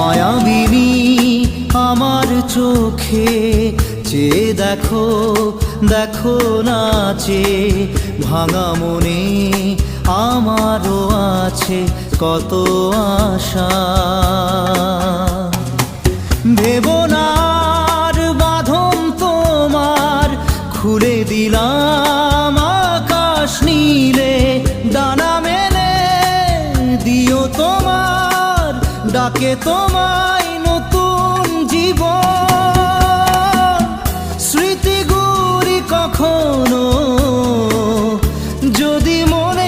মায়াবিনী আমার চোখে চেয়ে দেখো, দেখো নাচে ভাঙা মনে আমারও আছে কত আশা। ভেবো না আর বাঁধন তোমার, খুলে দিলাম আকাশ নীলে, ডানা মেলে দিও তোমার ডাকে তোমায় নতুন জীবন। স্মৃতিগুলি কখনো যদি মনে